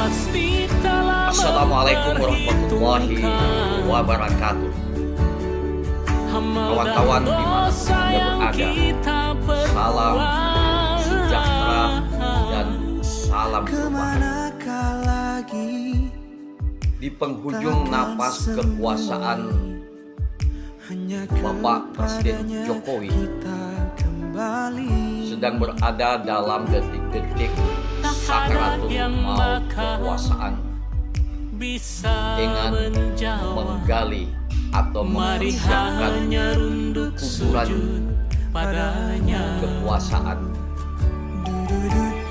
Assalamualaikum warahmatullahi wabarakatuh. Kawan-kawan dimanapun Anda berada, salam sejahtera dan salam perubahan. Di penghujung napas kekuasaan Bapak Presiden Jokowi sedang berada dalam detik-detik sakaratul maut kekuasaan dengan menggali atau mengerjakan kuburan kekuasaan.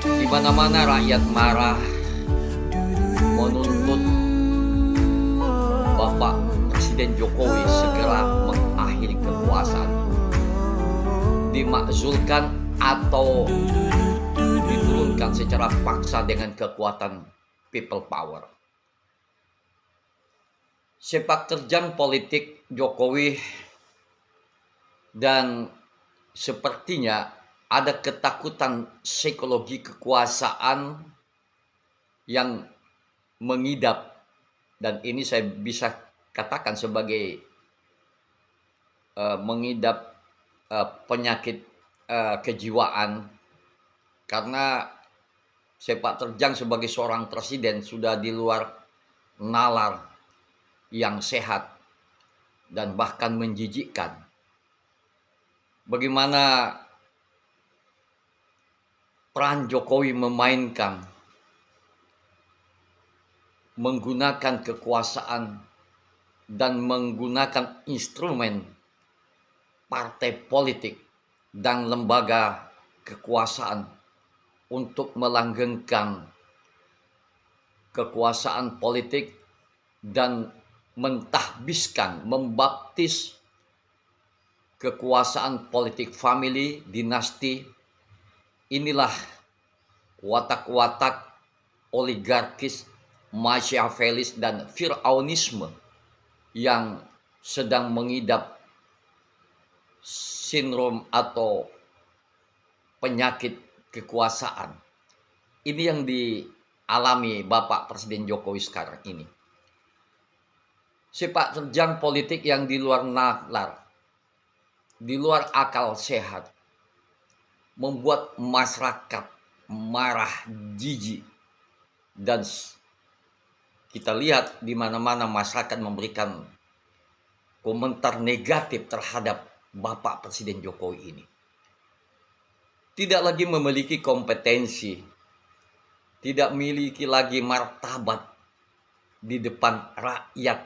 Di mana-mana rakyat marah menuntut Bapak Presiden Jokowi segera mengakhiri kekuasaan, dimakzulkan atau diturunkan secara paksa dengan kekuatan people power. Sepak terjang politik Jokowi dan sepertinya ada ketakutan psikologi kekuasaan yang mengidap, dan ini saya bisa katakan sebagai mengidap penyakit kejiwaan, karena sepak terjang sebagai seorang presiden sudah di luar nalar yang sehat dan bahkan menjijikkan. Bagaimana peran Jokowi menggunakan kekuasaan dan menggunakan instrumen partai politik dan lembaga kekuasaan untuk melanggengkan kekuasaan politik dan mentahbiskan, membaptis kekuasaan politik family, dinasti. Inilah watak-watak oligarkis, Machiavellis dan Fir'aunisme yang sedang mengidap sindrom atau penyakit kekuasaan. Ini yang dialami Bapak Presiden Jokowi sekarang ini. Sepak terjang politik yang di luar nalar, di luar akal sehat, membuat masyarakat marah, jijik, dan kita lihat di mana-mana masyarakat memberikan komentar negatif terhadap Bapak Presiden Jokowi ini. Tidak lagi memiliki kompetensi, tidak memiliki lagi martabat di depan rakyat,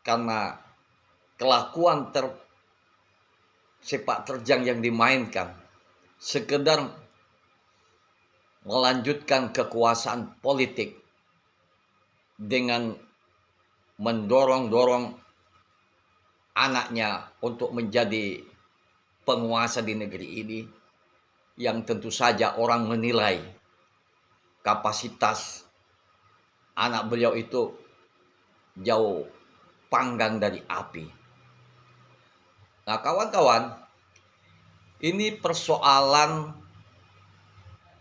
karena kelakuan sepak terjang yang dimainkan sekedar melanjutkan kekuasaan politik dengan mendorong-dorong anaknya untuk menjadi penguasa di negeri ini, yang tentu saja orang menilai kapasitas anak beliau itu jauh panggang dari api. Nah, kawan-kawan, ini persoalan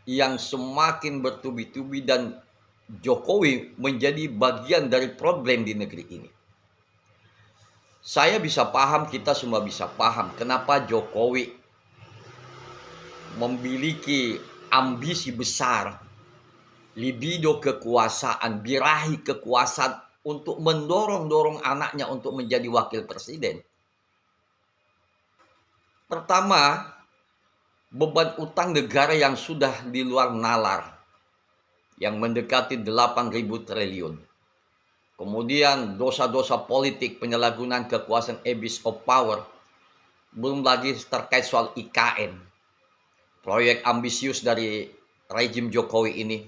yang semakin bertubi-tubi dan Jokowi menjadi bagian dari problem di negeri ini. Saya bisa paham, kita semua bisa paham kenapa Jokowi memiliki ambisi besar, libido kekuasaan, birahi kekuasaan untuk mendorong-dorong anaknya untuk menjadi wakil presiden. Pertama, beban utang negara yang sudah di luar nalar, yang mendekati 8.000 triliun. Kemudian dosa-dosa politik, penyalahgunaan kekuasaan, abuse of power. Belum lagi terkait soal IKN, proyek ambisius dari rejim Jokowi ini,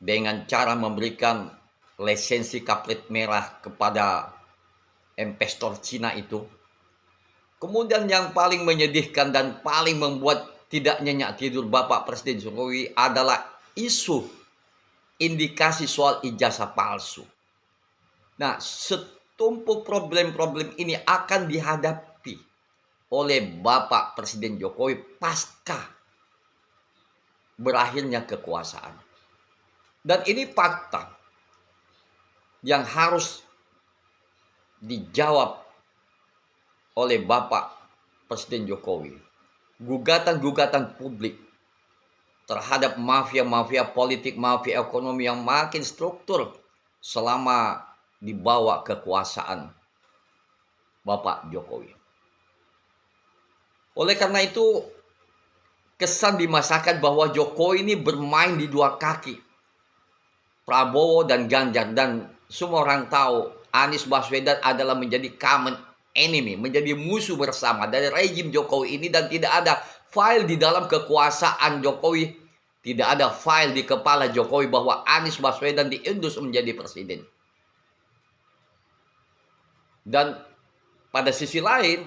dengan cara memberikan lisensi kaplet merah kepada investor Cina itu. Kemudian yang paling menyedihkan dan paling membuat tidak nyenyak tidur Bapak Presiden Jokowi adalah isu indikasi soal ijazah palsu. Nah, setumpuk problem-problem ini akan dihadapi oleh Bapak Presiden Jokowi pasca berakhirnya kekuasaan. Dan ini fakta yang harus dijawab oleh Bapak Presiden Jokowi. Gugatan-gugatan publik terhadap mafia-mafia politik, mafia ekonomi yang makin struktur selama dibawa kekuasaan Bapak Jokowi. Oleh karena itu, kesan di masyarakat bahwa Jokowi ini bermain di dua kaki, Prabowo dan Ganjar, dan semua orang tahu Anies Baswedan adalah menjadi common enemy, menjadi musuh bersama dari rejim Jokowi ini, dan tidak ada file di dalam kekuasaan Jokowi, tidak ada file di kepala Jokowi bahwa Anies Baswedan diendus menjadi presiden. Dan pada sisi lain,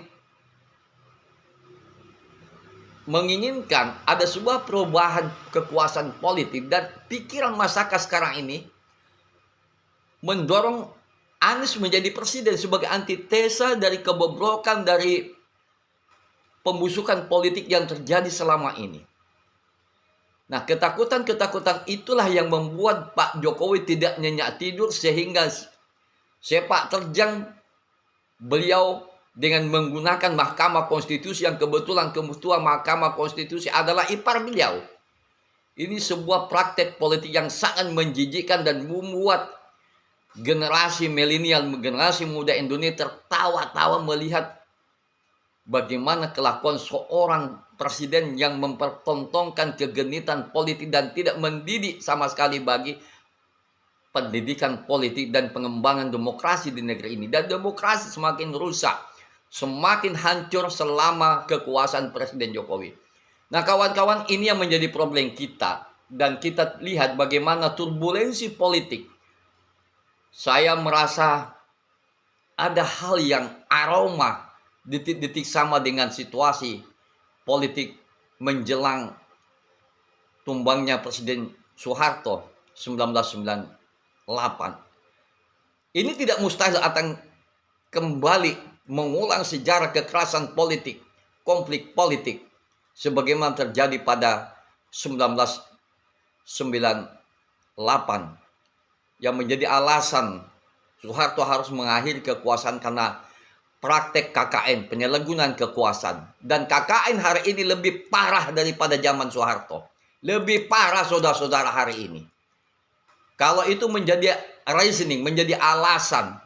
menginginkan ada sebuah perubahan kekuasaan politik, dan pikiran masyarakat sekarang ini mendorong Anies menjadi presiden sebagai antitesa dari kebobrokan, dari pembusukan politik yang terjadi selama ini. Nah, ketakutan-ketakutan itulah yang membuat Pak Jokowi tidak nyenyak tidur, sehingga sepak terjang beliau dengan menggunakan Mahkamah Konstitusi, yang kebetulan Ketua Mahkamah Konstitusi adalah ipar beliau. Ini sebuah praktek politik yang sangat menjijikkan dan membuat generasi milenial, generasi muda Indonesia tertawa-tawa melihat bagaimana kelakuan seorang presiden yang mempertontonkan kegenitan politik dan tidak mendidik sama sekali bagi pendidikan politik dan pengembangan demokrasi di negeri ini. Dan demokrasi semakin rusak, semakin hancur selama kekuasaan Presiden Jokowi. Nah, kawan-kawan, ini yang menjadi problem kita. Dan kita lihat bagaimana turbulensi politik. Saya merasa ada hal yang aroma detik-detik sama dengan situasi politik menjelang tumbangnya Presiden Soeharto 1998. Ini tidak mustahil akan kembali mengulang sejarah kekerasan politik, konflik politik sebagaimana terjadi pada 1998, yang menjadi alasan Soeharto harus mengakhiri kekuasaan karena praktek KKN, penyalahgunaan kekuasaan. Dan KKN hari ini lebih parah daripada zaman Soeharto. Lebih parah, saudara-saudara, hari ini. Kalau itu menjadi reasoning, menjadi alasan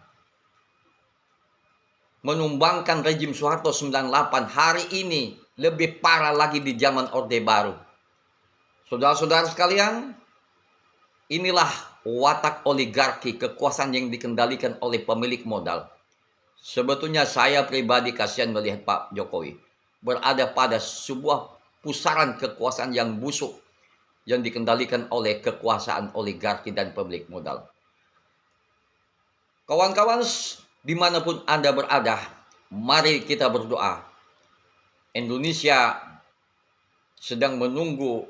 menumbangkan rejim Soeharto 98, hari ini lebih parah lagi di zaman Orde Baru. Saudara-saudara sekalian, inilah watak oligarki, kekuasaan yang dikendalikan oleh pemilik modal. Sebetulnya saya pribadi kasihan melihat Pak Jokowi berada pada sebuah pusaran kekuasaan yang busuk yang dikendalikan oleh kekuasaan oligarki dan pemilik modal. Kawan-kawan, dimanapun Anda berada, mari kita berdoa. Indonesia sedang menunggu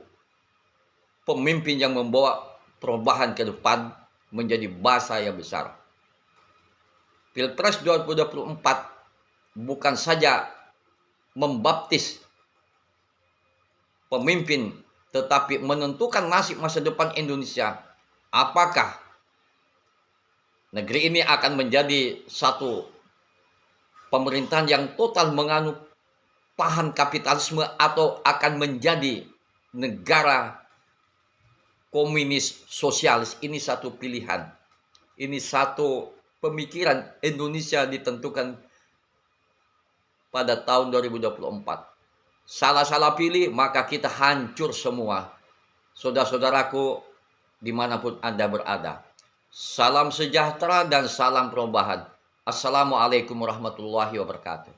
pemimpin yang membawa perubahan ke depan menjadi bangsa yang besar. Pilpres 2024 bukan saja membaptis pemimpin, tetapi menentukan nasib masa depan Indonesia. Apakah negeri ini akan menjadi satu pemerintahan yang total menganut paham kapitalisme, atau akan menjadi negara komunis sosialis? Ini satu pilihan, ini satu pemikiran Indonesia ditentukan pada tahun 2024. Salah-salah pilih, maka kita hancur semua. Saudara-saudaraku, dimanapun Anda berada, salam sejahtera dan salam perubahan. Assalamualaikum warahmatullahi wabarakatuh.